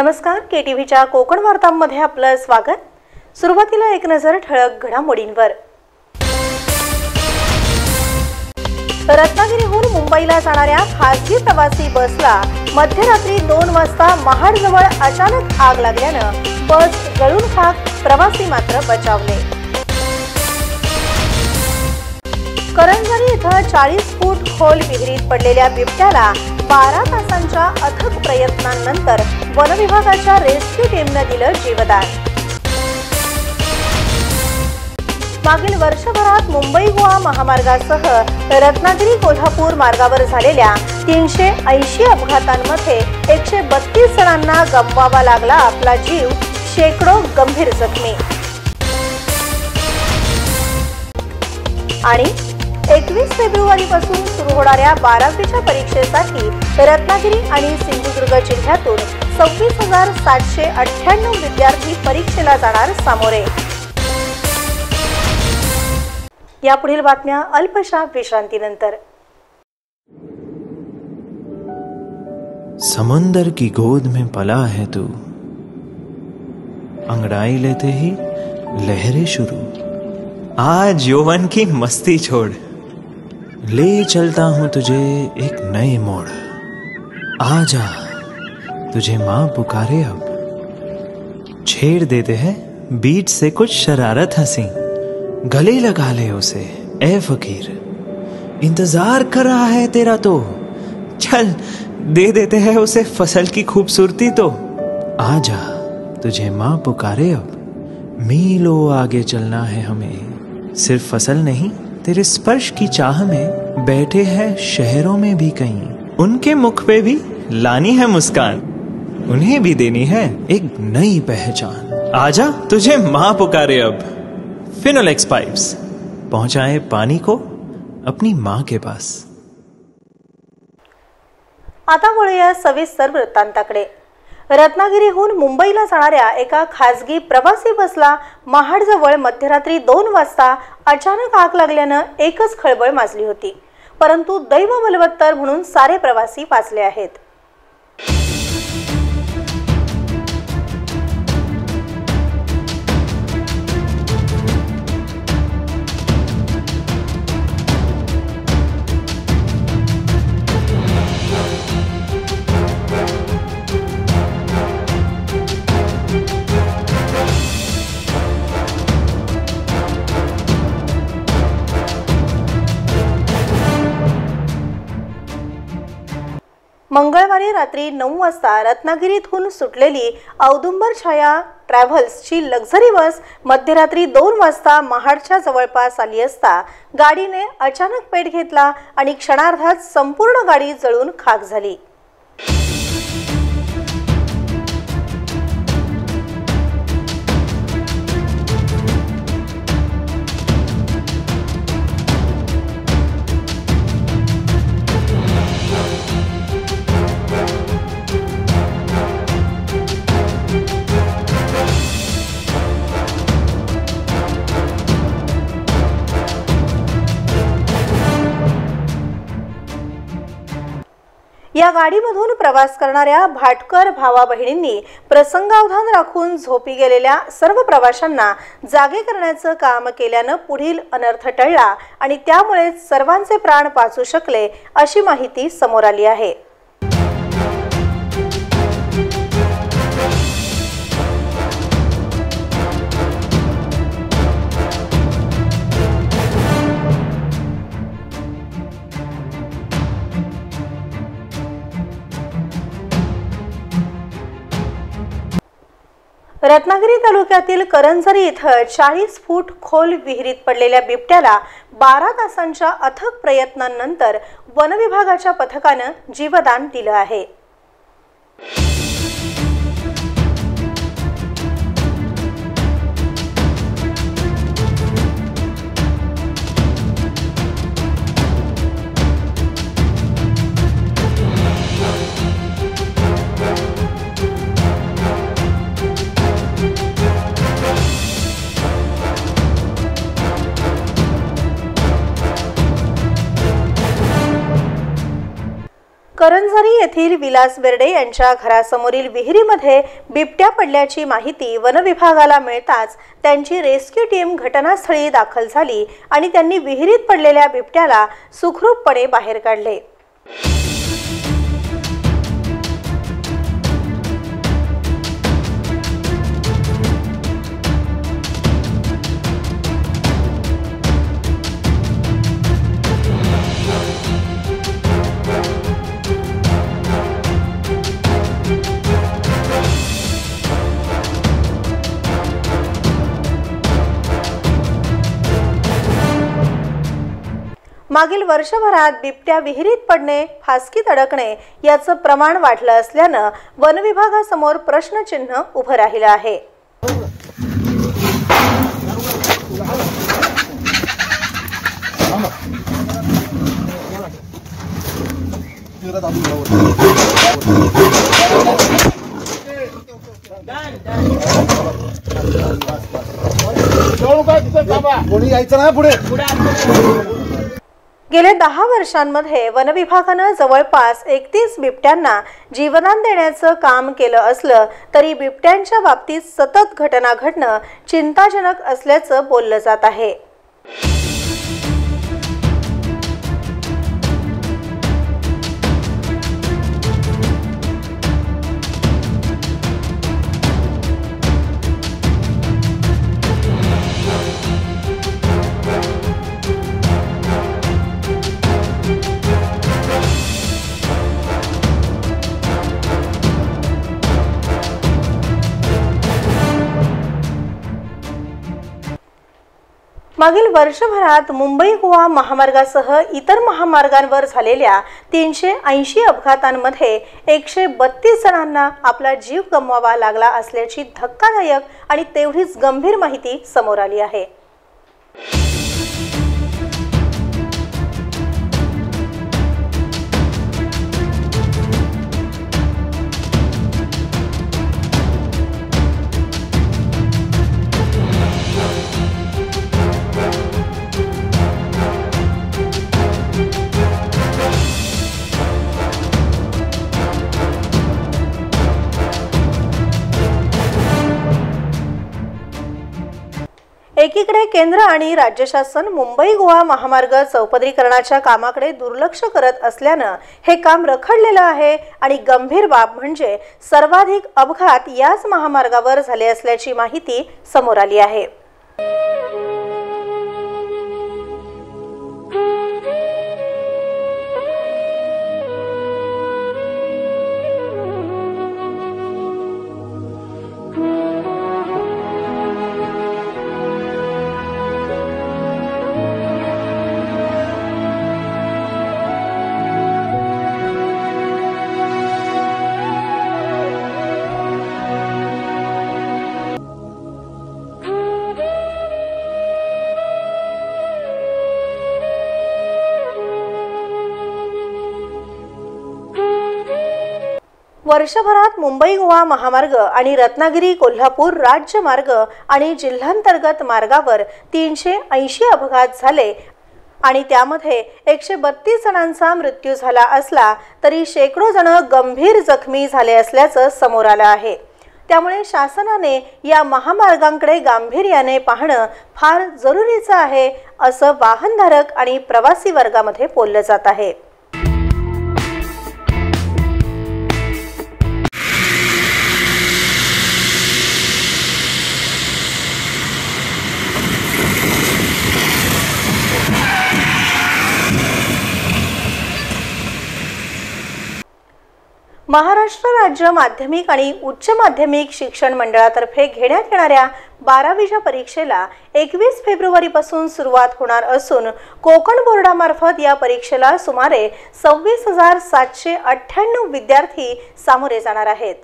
नमस्कार, केटीव्हीच्या कोकण वार्तांमध्ये आपलं स्वागत। सुरुवातीला एक नजर ठळक घडामोडींवर। रत्नागिरीहून मुंबईला जाणाऱ्या खासगी प्रवासी बसला मध्यरात्री 2 वाजता महाडजवळ अचानक आग लागल्यानं बस जळून खाक, प्रवासी मात्र बचावले। करंजरी इथं 40 फूट खोल विहिरीत पडलेल्या बिबट्याला 12 तासांच्या अथक प्रयत्नांनंतर वन विभागाच्या रेस्क्यू टीमने दिलं जीवदान। मागील वर्षभरात मुंबई गोवा महामार्गासह रत्नागिरी कोल्हापूर मार्गावर झालेल्या 380 अपघातांमध्ये 132 जणांना गमवावा लागला आपला जीव, शेकडो गंभीर जखमी। आणि 21 फेब्रुवारीपासून सुरू होणाऱ्या 12वीच्या परीक्षेसाठी रत्नागिरी आणि सिंधुदुर्ग जिल्ह्यातून 26,798 विद्यार्थी परीक्षेला जाणार सामोरे। यापुढील बातम्या अल्पशा विश्रांतीनंतर। समुंदर की गोद में पला है तू, अंगड़ाई लेते ही लहरें शुरू। आज यौवन की मस्ती छोड़, ले चलता हूं तुझे एक नए मोड़। आजा तुझे माँ पुकारे अब, छेड़ देते हैं बीच से कुछ शरारत हंसी। गले लगा ले उसे ए फकीर, इंतजार कर रहा है तेरा तो। चल दे देते हैं उसे फसल की खूबसूरती तो। आजा तुझे माँ पुकारे अब, मीलों आगे चलना है हमें। सिर्फ फसल नहीं, तेरे स्पर्श की चाह में बैठे हैं शहरों में भी कहीं। उनके मुख पे भी लानी है मुस्कान, उन्हें भी देनी है एक नई पहचान। आजा तुझे माँ पुकारे अब। फिनोलेक्स पाइप्स, पहुंचाए पानी को अपनी माँ के पास। आता वळूया सविस्तर वृत्तांताकडे। रत्नागिरीहून मुंबईला जाणाऱ्या एका खासगी प्रवासी बसला महाडजवळ मध्यरात्री 2 वाजता अचानक आग लागल्यानं एकच खळबळ माजली होती, परंतु दैव बलवत्तर म्हणून सारे प्रवासी वाचले आहेत। मंगळवारी रात्री 9 वाजता रत्नागिरीतून सुटलेली औदुंबर छाया ट्रॅव्हल्सची लक्झरी बस मध्यरात्री 2 वाजता महाडच्या जवळपास आली असता गाडीने अचानक पेट घेतला आणि क्षणार्धात संपूर्ण गाडी जळून खाक झाली। या गाडीमधून प्रवास करणाऱ्या भाटकर भावा बहिणींनी प्रसंगावधान राखून झोपी गेलेल्या सर्व प्रवाशांना जागे करण्याचं काम केल्यानं पुढील अनर्थ टळला आणि त्यामुळे सर्वांचे प्राण वाचू शकले, अशी माहिती समोर आली आहे। रत्नागिरी तालुक्यातील करंजरी इथं 40 फूट खोल विहिरीत पडलेल्या बिबट्याला 12 तासांच्या अथक प्रयत्नांनंतर वन विभागाच्या पथकानं जीवदान दिलं आहे। करंजरी येथील विलास बेर्डे यांच्या घरासमोरील विहिरीमध्ये बिबट्या पडल्याची माहिती वन विभागाला मिळताच त्यांची रेस्क्यू टीम घटनास्थळी दाखल झाली आणि त्यांनी विहिरीत पडलेल्या बिबट्याला सुखरूपपणे बाहेर काढले। मागील वर्षभरात बिबट्या विहिरीत पडणे, फासकीत अडकणे याचं प्रमाण वाढलं असल्यानं वन विभागासमोर प्रश्नचिन्ह उभं राहिलं आहे। गेल्या 10 वर्षांमध्ये वन विभागानं जवळपास 31 बिबट्यांना जीवदान देण्याचं काम केलं असलं तरी बिबट्यांच्या बाबतीत सतत घटना घडणं चिंताजनक असल्याचं बोललं जात आहे। मागील वर्षभरात मुंबई गोवा महामार्गासह इतर महामार्गांवर झालेल्या 380 अपघातांमध्ये 132 जणांना आपला जीव गमवावा लागला असल्याची धक्कादायक आणि तेवढीच गंभीर माहिती समोर आली आहे। एकीकडे केंद्र आणि राज्य शासन मुंबई गोवा महामार्ग चौपदरीकरणाच्या कामाकडे दुर्लक्ष करत असल्यानं हे काम रखडलेलं आहे आणि गंभीर बाब म्हणजे सर्वाधिक अपघात याच महामार्गावर झाले असल्याची माहिती समोर आली आहे। वर्षभरात मुंबई गोवा महामार्ग आणि रत्नागिरी कोल्हापूर राज्य मार्ग आणि जिल्हांतर्गत मार्गावर 380 अपघात झाले आणि त्यामध्ये 132 जणांचा मृत्यू झाला असला तरी शेकडो जण गंभीर जखमी झाले असल्याचं समोर आलं आहे। त्यामुळे शासनाने या महामार्गांकडे गांभीर्याने पाहणं फार जरुरीचं आहे असं वाहनधारक आणि प्रवासी वर्गामध्ये बोललं जात आहे। महाराष्ट्र राज्य माध्यमिक आणि उच्च माध्यमिक शिक्षण मंडळातर्फे घेण्यात येणाऱ्या 12वीच्या परीक्षेला 21 फेब्रुवारीपासून सुरुवात होणार असून कोकण बोर्डामार्फत या परीक्षेला सुमारे 26,798 विद्यार्थी सामोरे जाणार आहेत।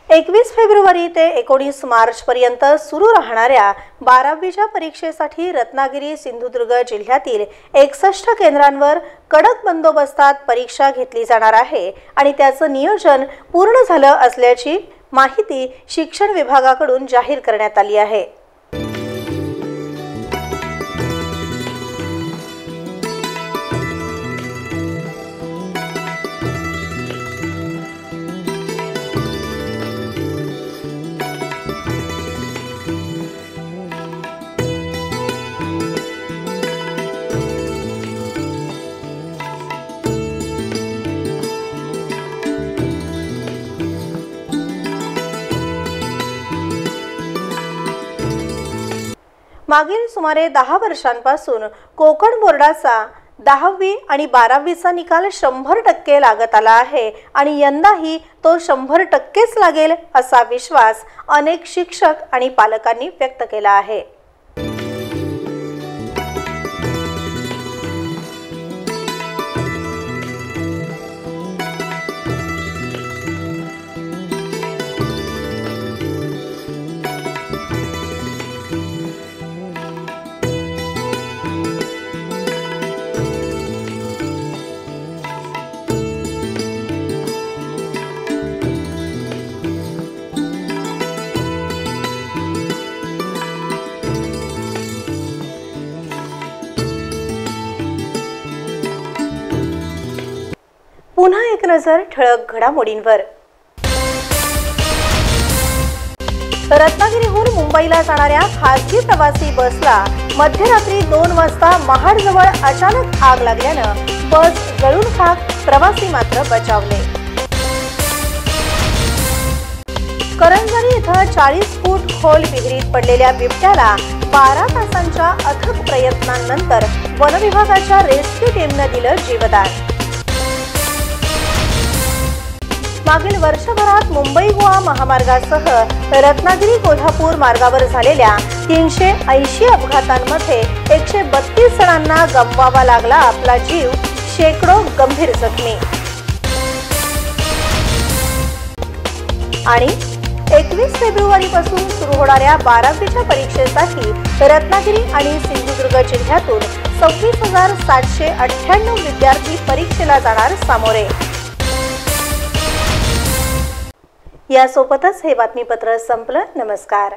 21 फेब्रुवारी ते 19 मार्च पर्यंत सुरू राहणाऱ्या 12वीच्या परीक्षेसाठी रत्नागिरी सिंधुदुर्ग जिल्ह्यातील 61 केंद्रांवर कडक बंदोबस्तात परीक्षा घेतली जाणार आहे आणि त्याचं नियोजन पूर्ण झालं असल्याची माहिती शिक्षण विभागाकडून जाहीर करण्यात आली आहे। मागील सुमारे 10 वर्षांपासून कोकण बोर्डाचा 10वी आणि 12वीचा निकाल 100% लागत आला आहे आणि यंदाही तो 100%च लागेल असा विश्वास अनेक शिक्षक आणि पालकांनी व्यक्त केला आहे। पुन्हा एक नजर ठळक घडामोडींवर। रत्नागिरीहून मुंबईला जाणाऱ्या खासगी प्रवासी बसला मध्यरात्री 2 वाजता महाडजवळ अचानक आग लागल्यानं बस जळून खाक, प्रवासी मात्र बचावले। करंजनी इथं 40 फूट खोल विहिरीत पडलेल्या बिबट्याला 12 तासांच्या अथक प्रयत्नांनंतर वनविभागाच्या रेस्क्यू टीमने दिलं जीवदान। मागील वर्षभरात मुंबई गोवा महामार्गासह रत्नागिरी कोल्हापूर मार्गावर झालेल्या 380 अपघातांमध्ये 132 जणांना गमवावा लागला आपला जीव, शेकडो गंभीर जखमी। आणि 21 फेब्रुवारी पासून सुरू होणाऱ्या 12वीच्या परीक्षेसाठी रत्नागिरी आणि सिंधुदुर्ग जिल्ह्यातून 26,798 विद्यार्थी परीक्षेला जाणार सामोरे। यासोबतच हे बातमीपत्र संपलं। नमस्कार।